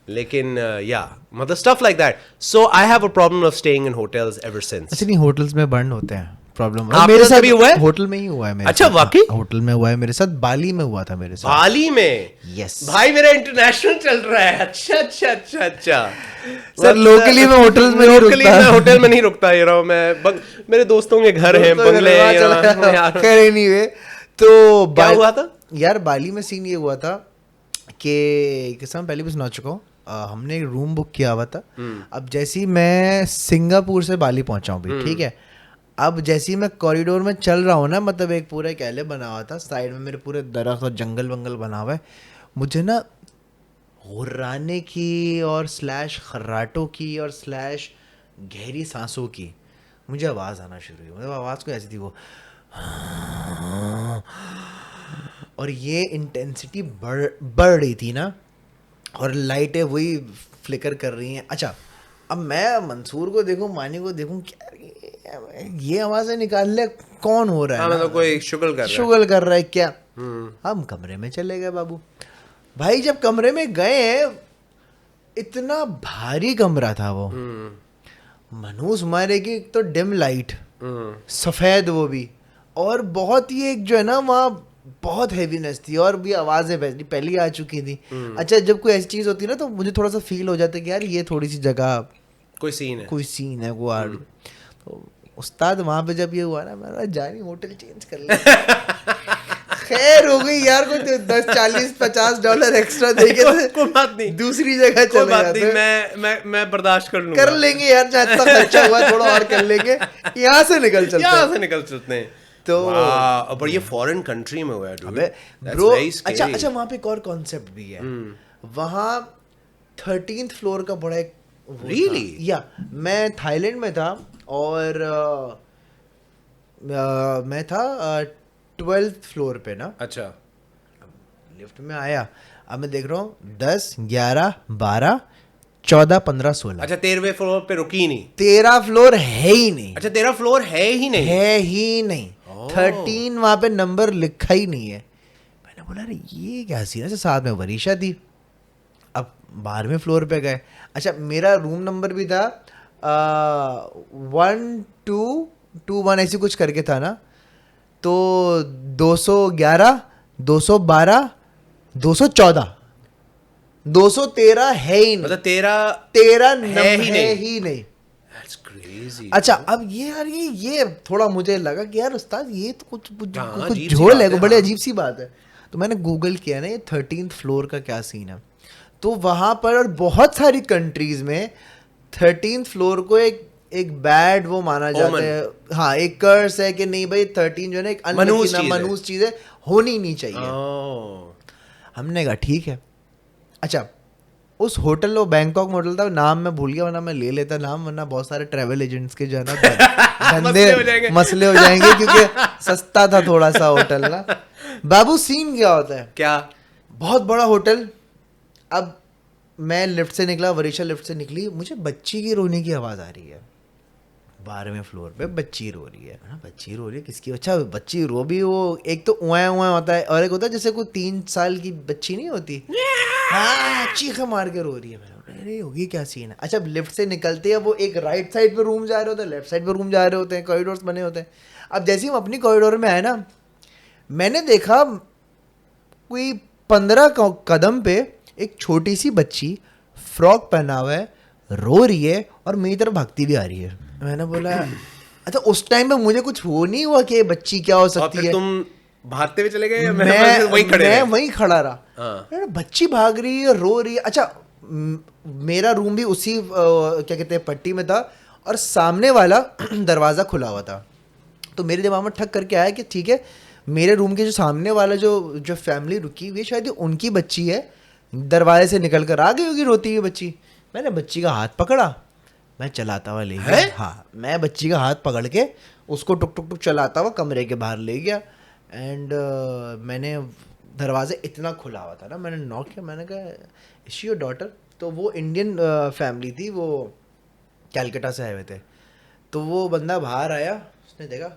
लेकिन या मतलब stuff like that. So I have a problem of staying in hotels ever since. अच्छा नहीं, होटल्स में बंद होते हैं प्रॉब्लम। मेरे साथ भी हुआ है, होटल में ही हुआ है मेरे। अच्छा वाकई? होटल में हुआ है मेरे साथ, बाली में हुआ था मेरे साथ। बाली में? यस भाई मेरा इंटरनेशनल चल रहा है। अच्छा सर, लोकली में होटल में नहीं रुकता, मैं होटल में नहीं रुकता ये रहा मैं, मेरे दोस्तों के घर हैं, बंगले यार। खैर नहीं हुए तो क्या हुआ था यार, बाली में सीन ये हुआ था कि किसान पहले भी सुना चुका हूँ, हमने एक रूम बुक किया हुआ था। अब जैसे ही मैं सिंगापुर से बाली पहुंचा हूँ भी, ठीक है, अब जैसे ही मैं कॉरिडोर में चल रहा हूँ ना, मतलब एक पूरा कैले बना हुआ था, साइड में मेरे पूरे दरख्त और जंगल वंगल बना हुआ है, मुझे ना हुर्राने की और स्लैश खर्राटों की और स्लैश गहरी सांसों की मुझे आवाज़ आना शुरू हुई। मतलब आवाज़ को ऐसी थी वो, और ये इंटेंसिटी बढ़ रही थी ना, और लाइटें वही फ्लिकर कर रही हैं। अच्छा, अब मैं मंसूर को देखूं, मानी को देखूं, क्या ये आवाज़ें निकाल ले, कौन हो रहा है? मतलब कोई शुगल कर रहा है क्या? हम कमरे में चले गए बाबू। भाई जब कमरे में गए, इतना भारी कमरा था वो, मनूस मारे की, तो डिम लाइट, सफ़ेद वो भी, और बहुत ही एक जो है ना वहाँ बहुत हैवीनेस थी, और भी आवाज़ें पहले आ चुकी थी। अच्छा, जब कोई ऐसी चीज़ होती है ना तो मुझे थोड़ा सा फील हो जाता है कि यार ये थोड़ी सी जगह कोई सीन है वो। तो उस्ताद वहाँ पे जब ये हुआ ना, मैं जानी होटल चेंज कर लिया। खैर हो गई यार, कोई तो 10 40 50 डॉलर एक्स्ट्रा देके कोई बात नहीं, दूसरी जगह चले जाते। मैं बर्दाश्त कर लूंगा, कर लेंगे यार, जहाँ इतना खर्चा हुआ थोड़ा और कर लेंगे, यहाँ से निकल चलते हैं। तो पर ये फॉरेन कंट्री में हुआ है dude. अबे That's ब्रो, very scary. अच्छा वहाँ पे एक और कॉन्सेप्ट भी है। वहाँ 13th फ्लोर का बड़ा एक Really? या मैं थाईलैंड में था और मैं था 12th फ्लोर पे ना। अच्छा लिफ्ट में आया, अब मैं देख रहा हूँ 10 11 12 14 15 16। अच्छा 13वें फ्लोर पे रुकी नहीं। 13 फ्लोर है ही नहीं। अच्छा 13 फ्लोर है ही नहीं। है ही नहीं। 13 वहां पे नंबर लिखा ही नहीं है। मैंने बोला अरे ये क्या सीन है। साथ में वरीशा थी। अब 12वें फ्लोर पे गए। अच्छा मेरा रूम नंबर भी था 1221 ऐसी कुछ करके था ना। तो 211 212 214 213 है ही नहीं। मतलब 13 13 है ही नहीं। That's crazy. अच्छा अब ये यार ये थोड़ा मुझे लगा कि यार उस्ताद ये तो कुछ अजीब सी झोल बात है, है, बड़ी हाँ। अजीब सी बात है। तो मैंने गूगल किया ना ये 13th फ्लोर का क्या सीन है। तो वहां पर और बहुत सारी कंट्रीज में 13th फ्लोर को एक बैड वो माना जाता है। हाँ एक कर्स है कि नहीं भाई 13 जो है ना एक मनहूस चीज है, होनी नहीं चाहिए। हमने कहा ठीक है। अच्छा उस होटल, वो बैंकॉक में होटल था, नाम मैं भूल गया वरना मैं ले लेता नाम, वरना बहुत सारे ट्रैवल एजेंट्स के जो है ना धंधे मसले हो जाएंगे क्योंकि सस्ता था थोड़ा सा होटल ना। बाबू सीन क्या होता है, क्या बहुत बड़ा होटल। अब मैं लिफ्ट से निकला, वरीशा लिफ्ट से निकली, मुझे बच्ची की रोने की आवाज़ आ रही है। 12वें फ्लोर पे बच्ची रो रही है। बच्ची रो रही है किसकी? अच्छा बच्ची रो भी वो एक तो उआ होता है और एक होता है जैसे कोई 3 साल की बच्ची नहीं होती, हाँ चीखा मार के रो रही है। मैंने अरे होगी क्या सीन है। अच्छा लिफ्ट से निकलते हैं, वो एक राइट साइड पे रूम जा रहे होते हैं, लेफ्ट साइड पे रूम जा रहे होते हैं, कॉरिडोर्स बने होते हैं। अब जैसे ही हम अपनी कॉरिडोर में आए ना, मैंने देखा कोई 15 कदम पे एक छोटी सी बच्ची फ्रॉक पहना हुआ है, रो रही है और मेरी तरफ भागती भी आ रही है। मैंने बोला अच्छा उस टाइम पे मुझे कुछ वो नहीं हुआ कि बच्ची क्या हो सकती है। तुम भागते हुए चले गए या मैं वहीं खड़ा रहा। हाँ। बच्ची भाग रही है, रो रही है। अच्छा मेरा रूम भी उसी क्या कहते हैं पट्टी में था और सामने वाला दरवाज़ा खुला हुआ था। तो मेरे दिमाग में ठक करके आया कि ठीक है मेरे रूम के जो सामने वाला जो फैमिली रुकी हुई है शायद उनकी बच्ची है, दरवाजे से निकल कर आ गई होगी रोती हुई बच्ची। मैंने बच्ची का हाथ पकड़ा, मैं चलाता हुआ ले गया। हाँ मैं बच्ची का हाथ पकड़ के उसको टुक टुक टुक चलाता हुआ कमरे के बाहर ले गया। एंड मैंने दरवाज़ा इतना खुला हुआ था ना, मैंने नॉक किया, मैंने कहा इज शी योर डॉटर। तो वो इंडियन फैमिली थी, वो कैलकाटा से आए हुए थे। तो वो बंदा बाहर आया, उसने देखा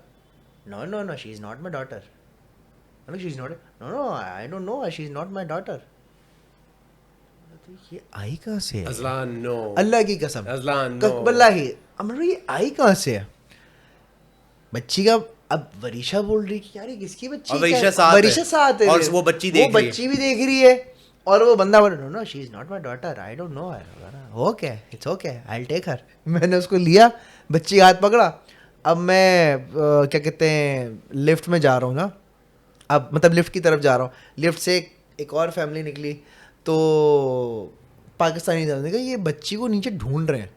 no no no she is not my daughter, she is not, no no I don't know she is not my daughter. ये आई कहाँ से है? अज़लान नो, अल्लाह की कसम, अज़लान नो, वल्लाही ये आई कहाँ से है बच्ची का। अब वरीशा बोल रही कि यार ये किसकी बच्ची है? वरीशा साथ है और वो बच्ची देख रही है, बच्ची भी देख रही है। और वो बंदा बोल no no she is not my daughter, I don't know her. Okay it's okay I will take her. मैंने उसको लिया, बच्ची का हाथ पकड़ा। अब मैं क्या कहते हैं लिफ्ट में जा रहा हूँ ना, अब मतलब लिफ्ट की तरफ जा रहा हूँ। लिफ्ट से एक और फैमिली निकली, तो पाकिस्तानी ने कहा ये बच्ची को नीचे ढूंढ रहे हैं।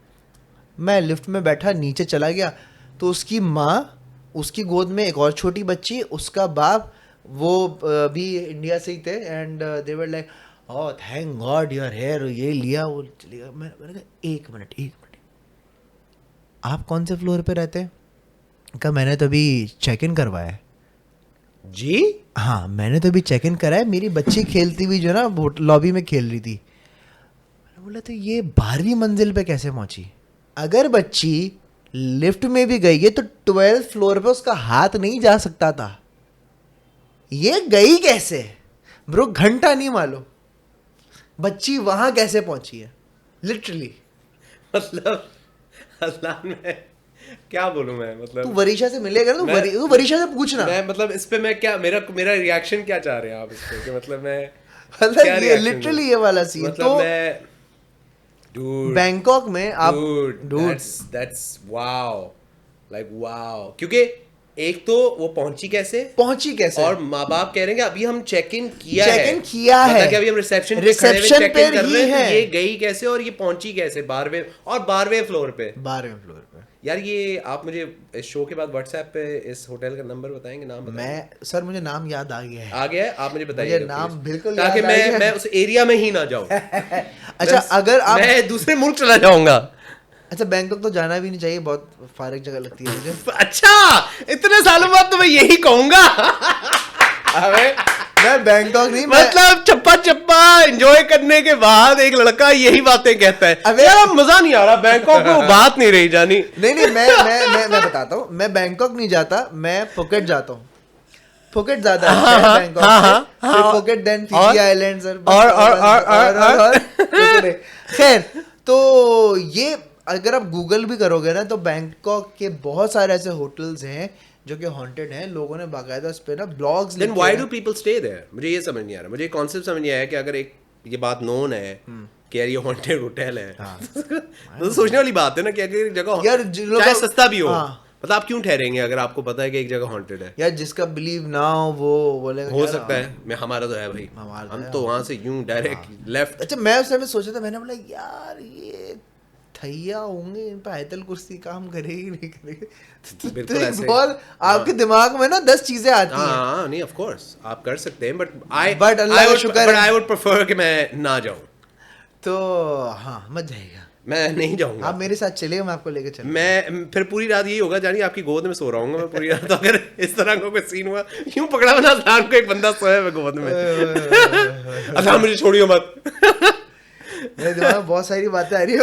मैं लिफ्ट में बैठा नीचे चला गया, तो उसकी माँ, उसकी गोद में एक और छोटी बच्ची, उसका बाप, वो भी इंडिया से ही थे। And they were like oh thank God you are here, ये लिया वो चली गया। मैंने कहा एक मिनट आप कौन से फ्लोर पे रहते हैं? कहा मैंने तो अभी चेक इन करवाया है। जी हाँ मैंने तो अभी चेक इन करा है, मेरी बच्ची खेलती हुई जो ना लॉबी में खेल रही थी। मैंने बोला तो ये 12वीं मंजिल पे कैसे पहुंची? अगर बच्ची लिफ्ट में भी गई है तो 12th फ्लोर पे उसका हाथ नहीं जा सकता था, ये गई कैसे? ब्रो घंटा नहीं मालूम बच्ची वहां कैसे पहुंची है लिटरली। मतलब अज़लान में क्या बोलूं मैं, मतलब तू वरीशा से मिलेगा ना, तू वरीशा से पूछना। मैं मतलब इस पे मैं क्या, मेरा रिएक्शन क्या चाह रहे हैं आप इस पे कि मतलब मैं मतलब ये लिटरली ये वाला सीन। मतलब तो मैं बैंकॉक में आप that's wow, like wow, क्योंकि एक तो वो पहुंची कैसे और माँ बाप कह रहे हैं कि अभी हम चेक इन किया है मतलब कि अभी हम रिसेप्शन पे चेक इन कर रहे हैं, तो ये गई कैसे और ये पहुंची कैसे 12वें फ्लोर पे। यार ये आप मुझे इस शो के बाद व्हाट्सएप पे इस होटल का नंबर बताएंगे, नाम बताएंगे? मैं सर मुझे नाम याद आ गया है। आ गया है, आप मुझे बताइए मुझे नाम बिल्कुल ताकि याद आ गया है। मैं उस एरिया में ही ना जाऊं। अच्छा अगर आप मैं दूसरे मुल्क चला जाऊंगा। अच्छा बैंकॉक तो जाना भी नहीं चाहिए, बहुत फारिग जगह लगती है मुझे। अच्छा इतने सालों बाद तो मैं यही कहूंगा। अबे मैं बैंकॉक नहीं, मतलब चप्पा चप्पा एंजॉय करने के बाद एक लड़का यही बातें कहता है। अबे यार मजा नहीं आ रहा बैंकॉक में, वो बात नहीं रही जानी। नहीं मैं बताता हूँ, मैं बैंकॉक नहीं जाता, मैं फुकेट जाता हूँ। फुकेट ज्यादा अच्छा है बैंकॉक से, फिर फुकेट देन फिजी आइलैंड्स और खैर। तो ये अगर आप गूगल भी करोगे ना तो बैंकॉक के बहुत सारे ऐसे होटल्स हैं जो कि हॉन्टेड हैं, लोगों ने बाकायदा उस पे ना blogs then why do people stay there? मुझे ये समझ नहीं आ रहा, मुझे कॉन्सेप्ट समझ नहीं आया कि अगर एक ये बात नोन है कि यार ये हॉन्टेड होटल है, तो सोचने वाली बात है ना कि अगर एक जगह यार चाहे सस्ता भी हो, मतलब आप क्यों ठहरेंगे अगर आपको पता है कि एक जगह हॉन्टेड है? यार जिसका बिलीव ना हो वो बोलेगा हो सकता है, मैं हमारा तो है भाई, हम तो वहां से यूं डायरेक्ट लेफ्ट। अच्छा मैं उस समय सोचा था, मैंने बोला यार ये थैया होंगे, इन पे आयतल कुर्सी काम करेगी नहीं करेगी। बिल्कुल ऐसे बहुत आपके दिमाग में ना 10 चीजें आती हैं। हाँ नहीं ऑफ कोर्स आप कर सकते हैं, बट अल्लाह का शुक्र है, आई वुड प्रेफर कि मैं ना जाऊं। तो हाँ मत जाएगा, मैं नहीं जाऊंगा। आप मेरे साथ चलिए, मैं आपको लेके चलूंगा। मैं फिर पूरी रात यही होगा जानी आपकी गोद में सो रहा हूँ मैं पूरी रात। तो अगर इस तरह का कोई सीन हुआ, यूं पकड़ा बना अज़लान को एक बंदा सोया है गोद में, अज़लान मुझे छोड़ियो मत। मेरे दिमाग में बहुत सारी बातें आ रही है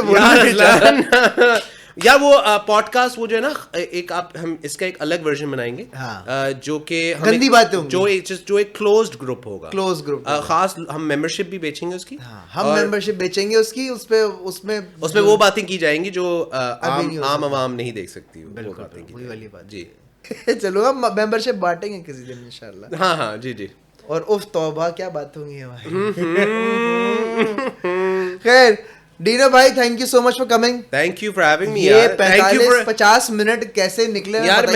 यार वो पॉडकास्ट वो जो है ना, एक आप हम इसका एक अलग वर्जन बनाएंगे। हाँ। जो कि गंदी बातें होंगी, जो एक क्लोज्ड ग्रुप होगा, क्लोज ग्रुप खास हम मेंबरशिप भी बेचेंगे उसकी। हाँ, हम मेंबरशिप बेचेंगे उसकी, उसमें वो बातें की जाएंगी जो आम आवाम नहीं देख सकती, वो बातें की वही वाली बात जी। चलो हम मेंबरशिप बांटेंगे किसी दिन इंशाल्लाह। हाँ हाँ जी जी। और उफ तौबा क्या बात होंगी हमारी। खैर डीनो भाई thank you so much for coming. Thank you for having me. ये 45-50 मिनट कैसे निकले यार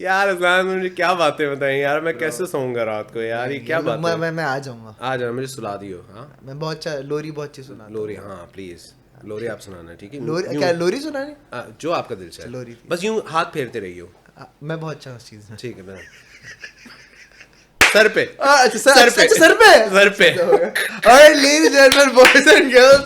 यार अज़लान मुझे क्या बातें बताएं यार, मैं कैसे सोऊंगा रात को यार, ये क्या बात है। मैं आ जाऊंगा, आ जाना, मुझे सुला दियो। हाँ मैं बहुत अच्छा लोरी बहुत अच्छी सुना लोरी, हाँ प्लीज लोरी आप सुनाना, ठीक है? लोरी क्या लोरी सुनानी, जो आपका दिल चाहे लोरी, बस यूं हाथ फेरते रहियो। मैं बहुत अच्छा उस चीज में, ठीक है। मैं सर पे, अच्छा सर पे, सर पे, सर पे। Alright ladies and gentleman, boys and girls,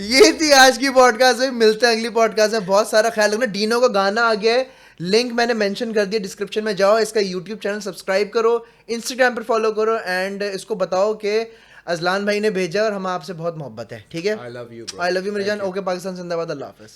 ये थी आज की पॉडकास्ट में। मिलते हैं अगली पॉडकास्ट में, बहुत सारा ख्याल रखना। डीनो का गाना आ गया है, लिंक मैंने मेंशन कर दिया डिस्क्रिप्शन में, जाओ इसका यूट्यूब चैनल सब्सक्राइब करो, इंस्टाग्राम पर फॉलो करो, एंड इसको बताओ कि अज़लान भाई ने भेजा और हम आपसे बहुत मोहब्बत है, ठीक है? आई लव यू मेरी जान। ओके पाकिस्तान जिंदाबाद, अल्लाह हाफिज़।